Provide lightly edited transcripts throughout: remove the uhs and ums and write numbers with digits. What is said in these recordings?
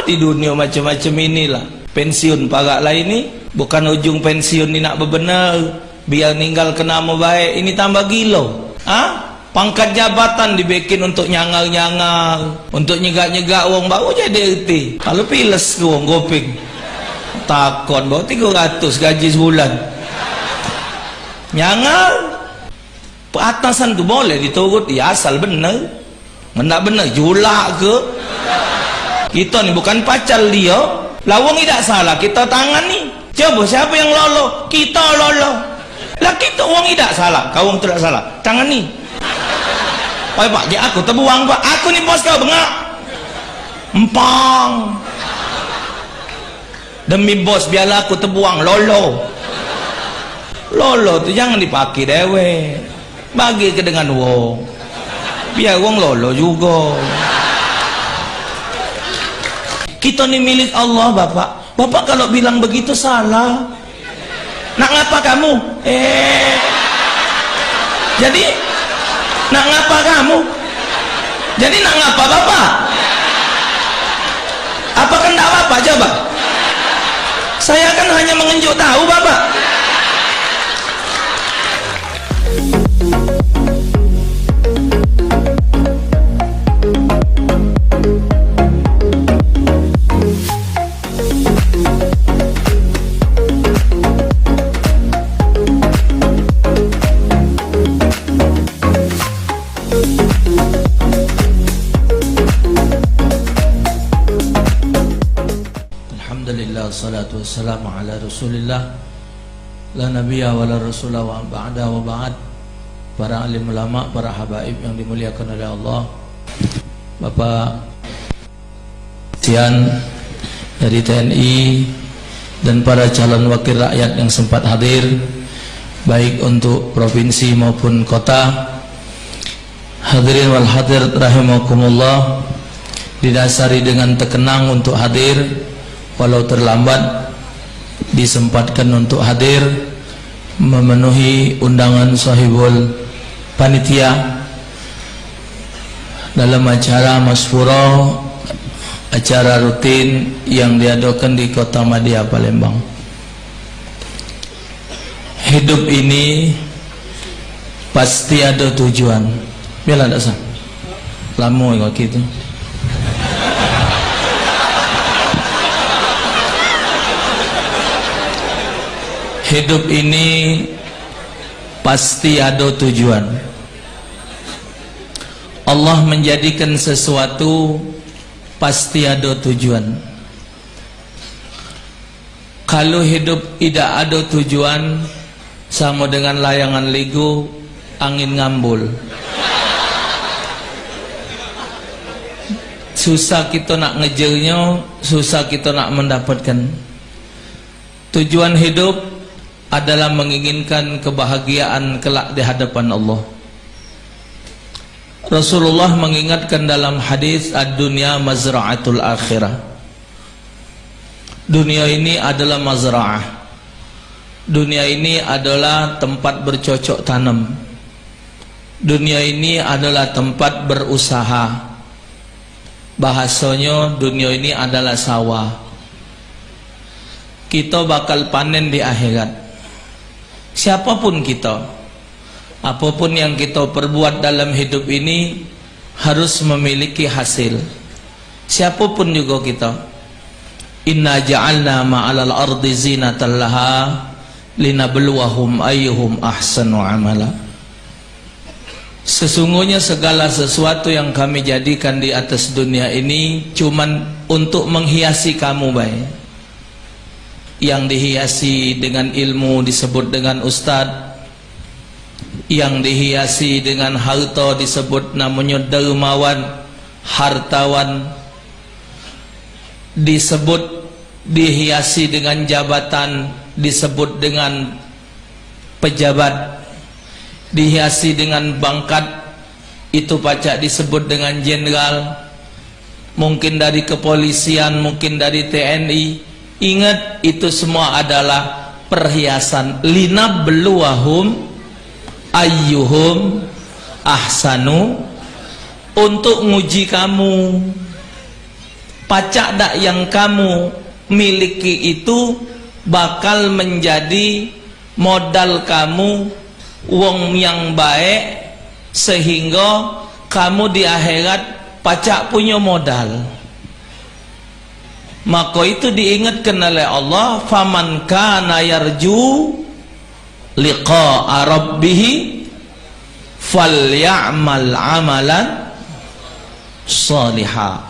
di dunia macam-macam inilah. Pensiun pagak lah ini, bukan ujung pensiun ni nak bebenar, biar ninggal kena mau baik, ini tambah gilo. Pangkat jabatan dibikin untuk nyangal-nyangal, untuk nyegak-nyegak wong baru jadi erti. Kalau piles ke wong goping, takon bawa 300 gaji sebulan. Nyangal, peatasan tu boleh diturut, ya asal benar. Mendak benar, julak ke? Kita ni bukan pacar dia. Lawang tidak salah, kita tangan ni. Coba siapa yang lolo? Kita lolo. Lah kita orang tidak salah, kau orang tidak salah. Tangan ni. Oi pak, dia aku terbuang pak. Aku ni bos kau bengak. Empang. Demi bos biarlah aku terbuang lolo. Lolo tu jangan dipakai dewe. Bagi ke dengan wong. Biar wong lolo juga. Kita ni milik Allah bapak. Bapak kalau bilang begitu salah. Nak ngapa kamu? Jadi nak ngapa kamu? Jadi nak ngapa bapak? Apa kendak bapak coba? Saya kan hanya mengunjuk tahu bapak. Salatu wassalamu ala rasulillah la nabiyya wa la rasulah wa ba'da wa ba'd. Para alim ulama, para habaib yang dimuliakan oleh Allah, Bapak Tian dari TNI dan para calon wakil rakyat yang sempat hadir baik untuk provinsi maupun kota. Hadirin wal hadirat rahimakumullah, didasari dengan terkenang untuk hadir walau terlambat, disempatkan untuk hadir memenuhi undangan sahibul panitia dalam acara Masfuro, acara rutin yang diadakan di Kota Madia, Palembang. Hidup ini pasti ada tujuan. Biarlah tak sah. Lama kok gitu. Hidup ini pasti ada tujuan. Allah menjadikan sesuatu pasti ada tujuan. Kalau hidup tidak ada tujuan, sama dengan layangan ligo, angin ngambul. Susah kita nak ngejarnya, susah kita nak mendapatkan. Tujuan hidup adalah menginginkan kebahagiaan kelak di hadapan Allah. Rasulullah mengingatkan dalam hadis, ad-dunya mazra'atul akhirah. Dunia ini adalah mazra'ah. Dunia ini adalah tempat bercocok tanam. Dunia ini adalah tempat berusaha. Bahasanya dunia ini adalah sawah. Kita bakal panen di akhirat. Siapapun kita, apapun yang kita perbuat dalam hidup ini harus memiliki hasil. Siapapun juga kita. Inna ja'alna ma'alal ardi zinatan laha linabluwahum ayyuhum ahsanu amala. Sesungguhnya segala sesuatu yang kami jadikan di atas dunia ini cuman untuk menghiasi kamu baik. Yang dihiasi dengan ilmu disebut dengan ustad, yang dihiasi dengan harta disebut namanya dermawan, hartawan, dihiasi dengan jabatan disebut dengan pejabat, dihiasi dengan pangkat itu pacak disebut dengan jenderal, mungkin dari kepolisian, mungkin dari TNI. Ingat, itu semua adalah perhiasan. Linabluwahum ayyuhum ahsanu, untuk nguji kamu. pacak dak yang kamu miliki itu bakal menjadi modal kamu, wong yang baik, sehingga kamu di akhirat pacak punya modal. Maka itu diingatkan oleh Allah, faman kana yarju liqa'a rabbih falyamal amalan salihah.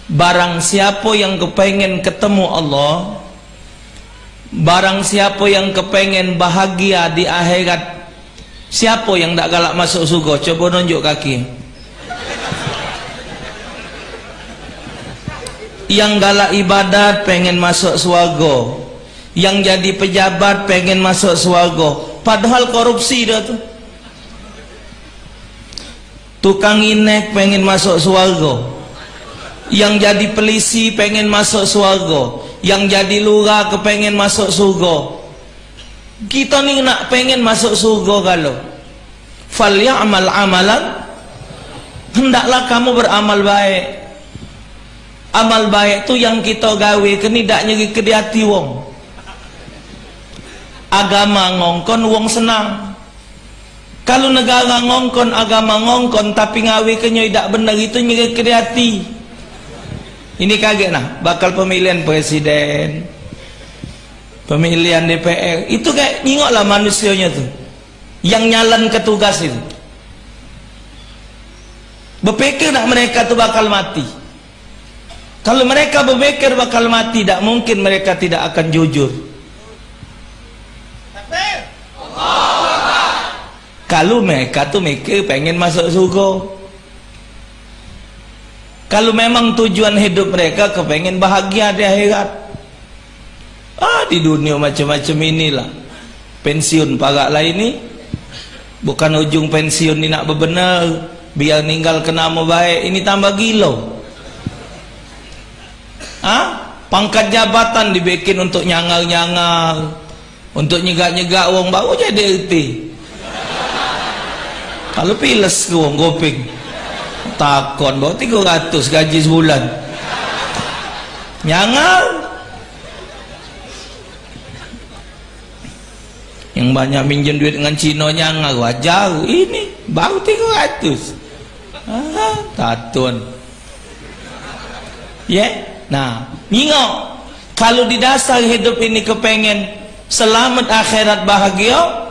Barang siapa yang kepengen ketemu Allah, barang siapa yang kepengen bahagia di akhirat, siapa yang tak galak masuk surga? Coba nunjuk kaki. Yang galak ibadat pengen masuk surga, yang jadi pejabat pengen masuk surga, padahal korupsi dah tu. Tukang inek pengen masuk surga, yang jadi polisi pengen masuk surga, yang jadi lurah kepengen masuk surga. Kita ni nak pengen masuk surga kalau falyamal amalan, hendaklah kamu beramal baik. Amal baik tu yang kita gawe kini dak nyeri ke di hati wong. Agama ngongkon wong senang. Kalau negara ngongkon, agama ngongkon, tapi ngawe kenyo dak benar, itu nyeri ke di hati. Ini kaget nah, bakal pemilihan presiden, pemilihan DPR, itu kayak nyingoklah manusianya tu, yang nyalan ketugas itu. Berpikir nak mereka tu bakal mati. Kalau mereka berpikir bakal mati, tak mungkin mereka tidak akan jujur. Kalau mereka tu mikir pengen masuk surga, kalau memang tujuan hidup mereka kepengen bahagia di akhirat, di dunia macam-macam inilah. Pensiun parak lah ini, bukan ujung pensiun ni nak bebenar, biar ninggal kena nama baik, ini tambah gila. Pangkat jabatan dibikin untuk nyangal-nyangal, untuk nyegak-nyegak wong, baru jadi RT. Kalau piles ke wong goping takon bawa 300 gaji sebulan, nyangal. Yang banyak minjem duit dengan Cina nyangal, wajar. Ini baru 300 tatun Nah, ngingok, kalau di dasar hidup ini kepengen selamat akhirat bahagia,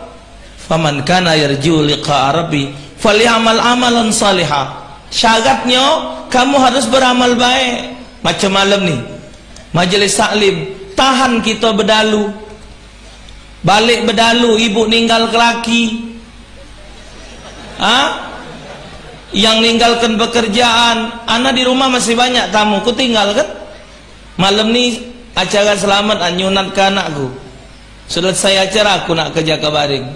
faman kana yarju liqa'a rabbi falyamal amalan salihah. Syaratnya kamu harus beramal baik. Macam malam ni majelis taklim, tahan kita berdalu, balik berdalu, ibu ninggal ke laki, yang ninggalkan pekerjaan, anak di rumah masih banyak tamu, ku tinggal kan. Malam ni acara selamat anyunat ke anakku, selesai acara aku nak kerja kabaring,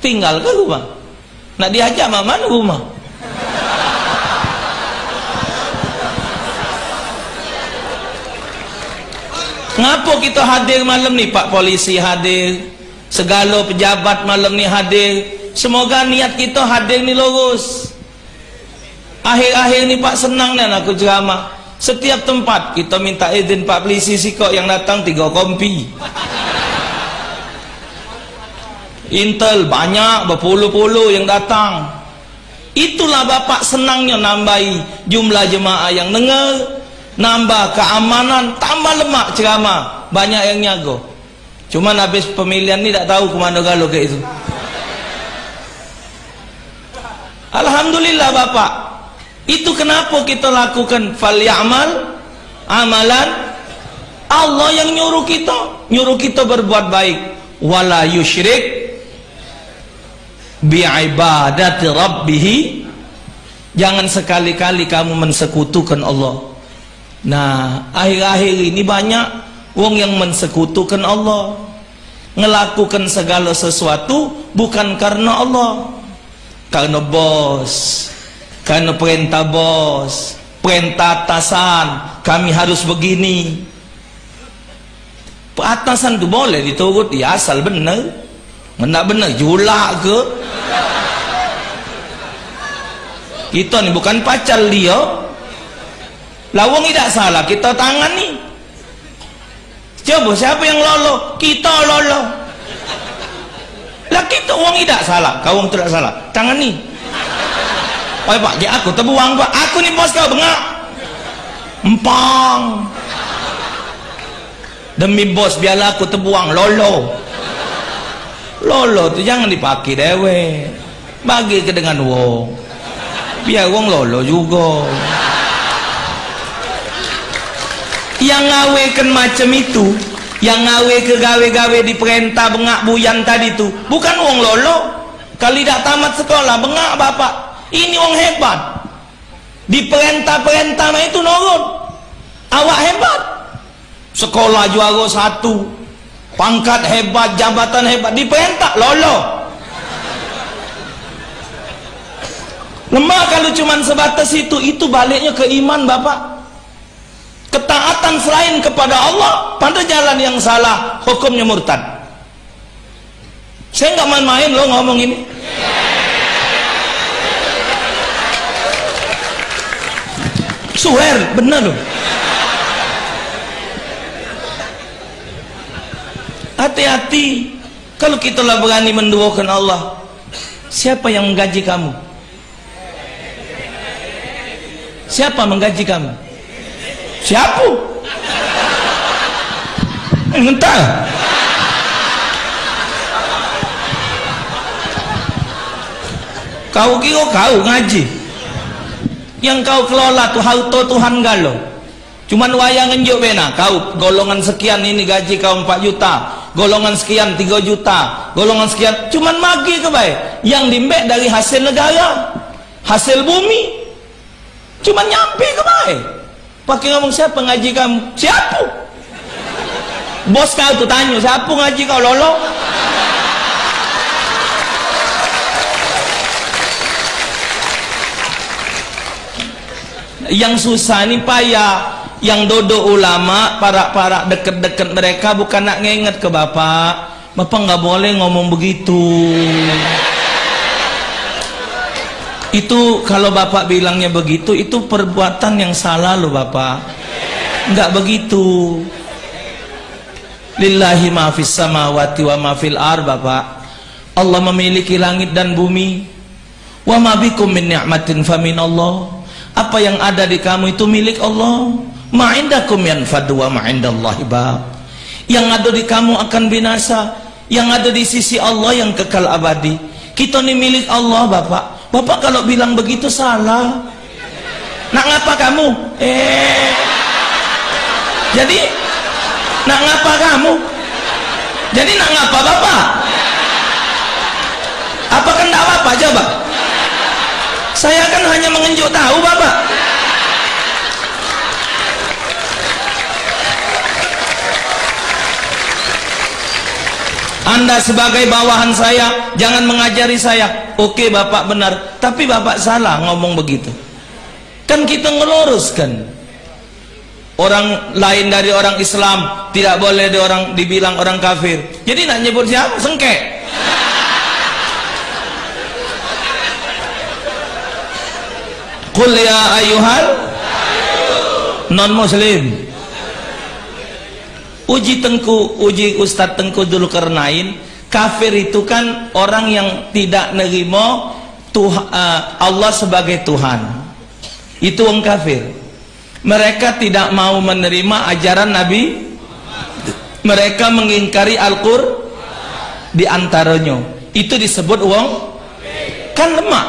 tinggal ke rumah, nak diajak mana rumah. Ngapa kita hadir malam ni? Pak polisi hadir, segala pejabat malam ni hadir. Semoga niat kita hadir ni lurus. Akhir-akhir ni Pak senang dan aku ceramah. Setiap tempat kita minta izin Pak polisi sikok yang datang 3 kompi. Intel banyak berpuluh-puluh yang datang. Itulah Bapak senangnya nambahi jumlah jemaah yang dengar, nambah keamanan, tambah lemak ceramah, banyak yang nyago. Cuman habis pemilihan ni tak tahu ke mana galau kayak itu. Alhamdulillah Bapak. Itu kenapa kita lakukan falyamal amalan. Allah yang nyuruh kita berbuat baik. Wala yusyrik bi'ibadati rabbih. Jangan sekali-kali kamu mensekutukan Allah. Nah, akhir-akhir ini banyak wong yang mensekutukan Allah, ngelakukan segala sesuatu bukan karena Allah, karena bos, karena perintah bos, perintah atasan, kami harus begini. Atasan tu boleh diturut, ya asal benar. Mendak benar julak ke? Kita ni bukan pacar dia. Lawang tidak salah, kita tangani. Coba siapa yang lolo? Kita lolo. Lah kita uang tidak salah, kau uang tidak salah, tangani. Oh pak, dia aku terbuang pak, aku ni bos kau bengak. Empang. Demi bos biarlah aku terbuang, lolo. Lolo tu jangan dipakai dewe, bagi ke dengan wong, biar wong lolo juga. Yang ngawekan macam itu, yang ngawe ke gawe-gawe di perintah bengak buyan tadi tu, bukan wong lolo. Kalau tidak tamat sekolah bengak bapak, ini wong hebat. Di perintah-perintah itu nurut, awak hebat. Sekolah juara 1, pangkat hebat, jabatan hebat, diperintah lolo. Lemah kalau cuma sebatas itu baliknya ke iman bapak. Ketaatan selain kepada Allah pada jalan yang salah, hukumnya murtad. Saya nggak main-main loh ngomong ini. Suher, benar loh. Hati-hati kalau kita lah berani menduakan Allah. Siapa yang menggaji kamu? Siapa menggaji kamu? Siapa? Entah. Kau kira kau ngaji? Yang kau kelola tu harta Tuhan galo. Cuman wayang ngenjuk bena, kau golongan sekian ini gaji kau 4 juta, golongan sekian 3 juta, golongan sekian, cuman magi ke baik. Yang dimbek dari hasil negara, hasil bumi, cuman nyampe ke baik. Pakai ngomong siapa ngaji kamu? Siapa? Bos kau tu tanya, siapa ngaji kau lolo? Yang susah ni payah. Yang duduk ulama, para deket-deket mereka bukan nak nginget ke bapak. Bapak nggak boleh ngomong begitu. Itu kalau bapak bilangnya begitu, itu perbuatan yang salah loh bapak. Nggak begitu. Lillahi ma fis samawati wa ma fil ar bapak. Allah memiliki langit dan bumi. Wa ma bikum min ni'matin fa min Allah. Apa yang ada di kamu itu milik Allah. Ma'indakum yanfadu wa ma'indallahi baq. Yang ada di kamu akan binasa, yang ada di sisi Allah yang kekal abadi. Kita ni milik Allah bapak. Bapak kalau bilang begitu salah. Nak ngapa kamu? Jadi nak ngapa kamu? Jadi nak ngapa bapak? Apa kendak bapak coba? Saya kan hanya mengenjuk tahu bapak. Anda sebagai bawahan saya jangan mengajari saya. Oke bapak benar, tapi bapak salah ngomong begitu. Kan kita ngeluruskan. Orang lain dari orang Islam tidak boleh dibilang orang kafir. Jadi nak nyebut siapa? Sengkek. Qul ya ayyuhal non muslim. Uji Ustadz Tengku Dzulkarnain, kafir itu kan orang yang tidak nerima Allah sebagai Tuhan. Itu orang kafir. Mereka tidak mau menerima ajaran Nabi. Mereka mengingkari Al-Qur'an di antaranya. Itu disebut wong kan lemak.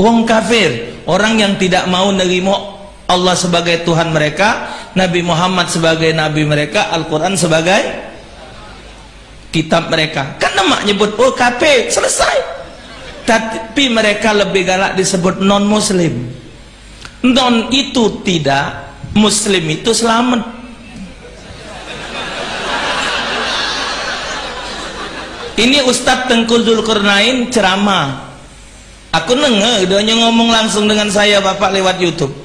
Wong kafir, orang yang tidak mau nerima Allah sebagai Tuhan mereka, Nabi Muhammad sebagai Nabi mereka, Al-Quran sebagai kitab mereka. Kan lemak nyebut, oh kafir, selesai. Tapi mereka lebih galak disebut non-muslim. Non itu tidak, muslim itu selamat. Ini Ustadz Tengku Dzulkarnain ceramah. Aku denger, dia ngomong langsung dengan saya bapak lewat YouTube.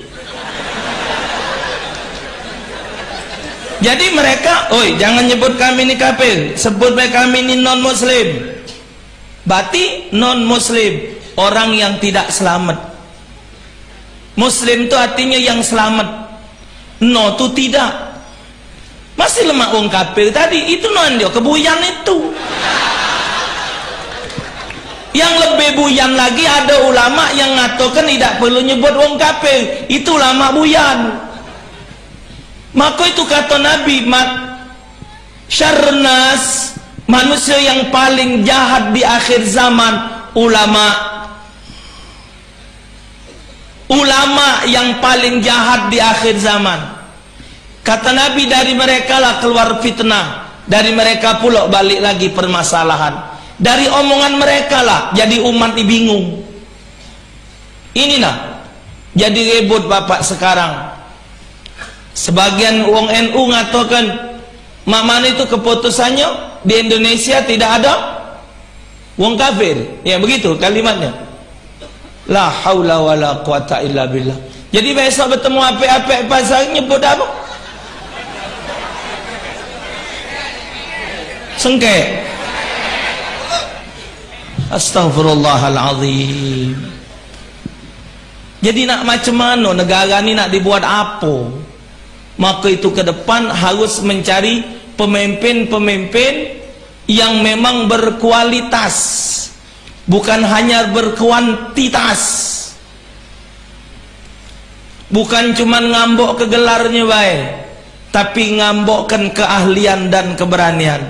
Jadi mereka, oi jangan nyebut kami ini kafir, sebut baik kami ini non muslim. Berarti non muslim, orang yang tidak selamat. Muslim itu artinya yang selamat. No tu tidak. Masih lemak wong kafir tadi itu non dia kebuyan itu. Yang lebih buyan lagi ada ulama yang ngatakan tidak perlu nyebut wong kafir, itu ulama buyan. Maka itu kata Nabi, syarnas, manusia yang paling jahat di akhir zaman ulama. Ulama yang paling jahat di akhir zaman. Kata Nabi, dari mereka lah keluar fitnah, dari mereka pula balik lagi permasalahan. Dari omongan mereka lah jadi umat ini bingung. Inilah jadi ribut bapak sekarang. Sebagian wong NU ngatakan mak mana itu keputusannya di Indonesia tidak ada wong kafir. Ya begitu kalimatnya. La haula wala quwata illa billah. Jadi besok bertemu apik-apik pasal nyebut apa? Sengkek. Astaghfirullahaladzim. Jadi nak macam mana negara ni nak dibuat apa? Maka itu ke depan harus mencari pemimpin-pemimpin yang memang berkualitas, bukan hanya berkuantitas. Bukan cuma ngambok ke gelarnya baik, tapi ngambokkan keahlian dan keberanian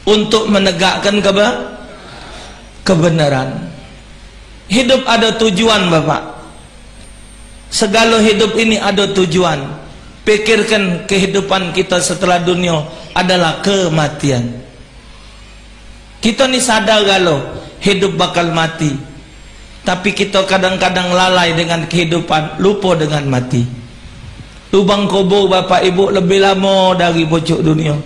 untuk menegakkan kebenaran. Hidup ada tujuan bapak. Segala hidup ini ada tujuan. Pikirkan kehidupan kita setelah dunia adalah kematian. Kita ni sadar kalau hidup bakal mati, tapi kita kadang-kadang lalai dengan kehidupan, lupa dengan mati. Lubang kubur bapak ibu lebih lama dari pucuk dunia.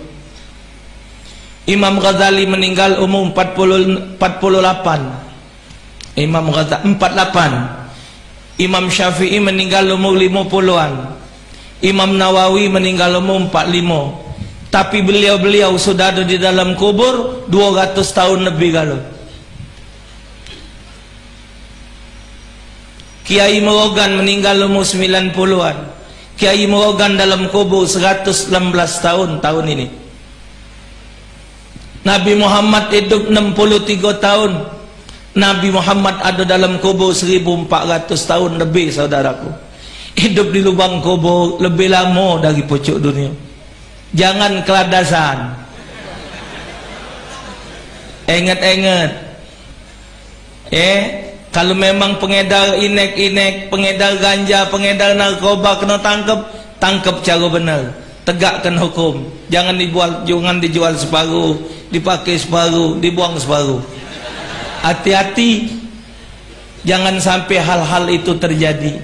Imam Ghazali meninggal umur 48. Imam Ghazali 48. Imam Syafi'i meninggal umur 50-an. Imam Nawawi meninggal umur 45. Tapi beliau-beliau sudah ada di dalam kubur 200 tahun lebih kalau. Kiai Merogan meninggal umur 90-an. Kiai Merogan dalam kubur 116 tahun ini. Nabi Muhammad hidup 63 tahun. Nabi Muhammad ada dalam kubur 1400 tahun lebih saudaraku. Hidup di lubang kubur lebih lama dari pucuk dunia. Jangan keladasan. Ingat-ingat. Kalau memang pengedar inek-inek, pengedar ganja, pengedar narkoba kena tangkap cara benar. Tegakkan hukum. Jangan dijual separuh, dipakai separuh, dibuang separuh. Hati-hati, jangan sampai hal-hal itu terjadi.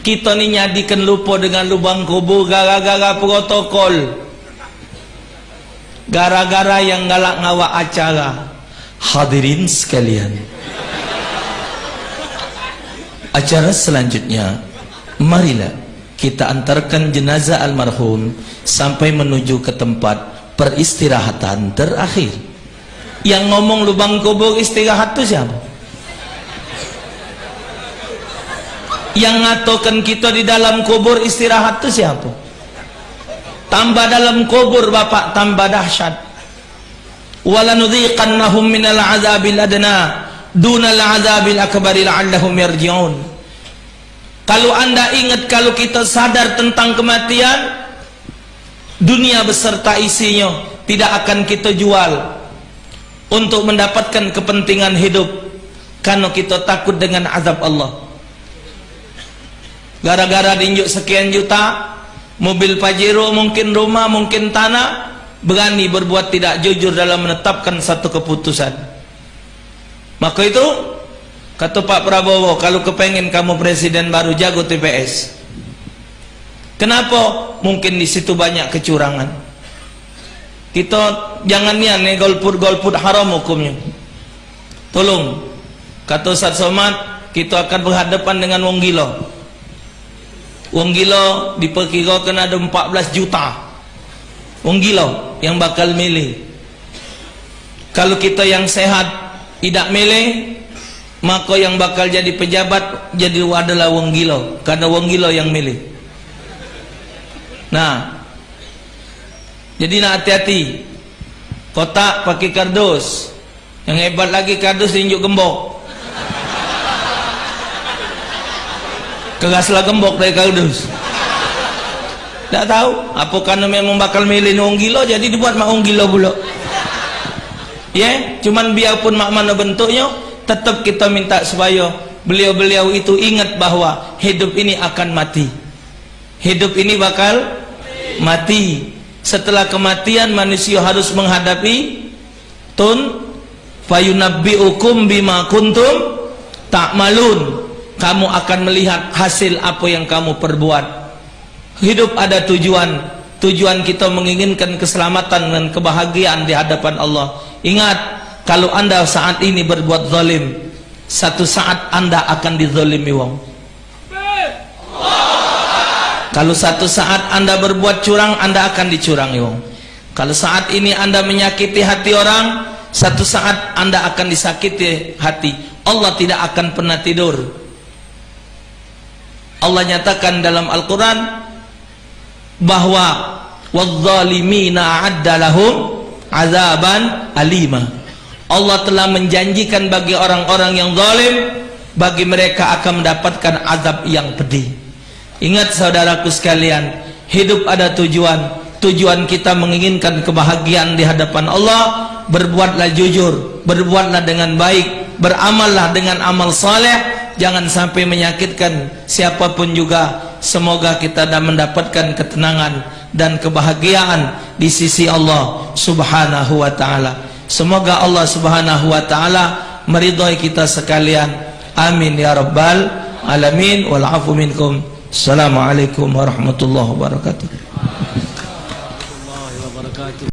Kita ni nyadikan lupa dengan lubang kubur gara-gara protokol, gara-gara yang galak ngawak acara. Hadirin sekalian, acara selanjutnya, marilah kita antarkan jenazah almarhum sampai menuju ke tempat peristirahatan terakhir. Yang ngomong lubang kubur istirahat tu siapa? Yang ngatakan kita di dalam kubur istirahat tu siapa? Tambah dalam kubur bapak tambah dahsyat. Walanudhiqannahum minal azabil adna dunal azabil akbari la'allahum yarji'un. Kalau anda ingat, kalau kita sadar tentang kematian, dunia beserta isinya tidak akan kita jual untuk mendapatkan kepentingan hidup, karena kita takut dengan azab Allah. Gara-gara diinjuk sekian juta, mobil Pajero, mungkin rumah, mungkin tanah, berani berbuat tidak jujur dalam menetapkan satu keputusan. Maka itu kata Pak Prabowo, kalau kepengen kamu presiden baru, jago TPS. Kenapa? Mungkin di situ banyak kecurangan. Kita jangan nian golput haram hukumnya. Tolong, kata Ustaz Somad, kita akan berhadapan dengan wong gila. Wong gila diperkirakan ada 14 juta wong gila yang bakal milih. Kalau kita yang sehat tidak milih, maka yang bakal jadi pejabat jadi adalah wong gila, karena wong gila yang milih. Nah, jadi nak hati-hati. Kotak pakai kardus. Yang hebat lagi kardus tinjuk gembok. Kegaslah gembok dari kardus. Tak tahu apa karena memang bakal milih orang gila, jadi dibuat mak orang gila pula. Ya, cuman biarpun mak mana bentuknya, tetap kita minta supaya beliau-beliau itu ingat bahwa hidup ini akan mati. Hidup ini bakal mati. Setelah kematian manusia harus menghadapi fayunabbi'ukum bima kuntum ta'malun. Kamu akan melihat hasil apa yang kamu perbuat. Hidup ada tujuan. Tujuan kita menginginkan keselamatan dan kebahagiaan di hadapan Allah. Ingat, kalau anda saat ini berbuat zalim, satu saat anda akan dizalimi wong. Kalau satu saat anda berbuat curang, anda akan dicurangi wong. Kalau saat ini anda menyakiti hati orang, satu saat anda akan disakiti hati. Allah tidak akan pernah tidur. Allah nyatakan dalam Al-Quran bahwa wadzalimina a'adda lahum azaban alima. Allah telah menjanjikan bagi orang-orang yang zalim, bagi mereka akan mendapatkan azab yang pedih. Ingat saudaraku sekalian, hidup ada tujuan. Tujuan kita menginginkan kebahagiaan di hadapan Allah. Berbuatlah jujur, berbuatlah dengan baik, beramallah dengan amal saleh. Jangan sampai menyakitkan siapapun juga. Semoga kita mendapatkan ketenangan dan kebahagiaan di sisi Allah Subhanahu wa ta'ala. Semoga Allah Subhanahu wa ta'ala meridhai kita sekalian. Amin ya rabbal alamin. Wal afu minkum. Assalamualaikum warahmatullahi wabarakatuh.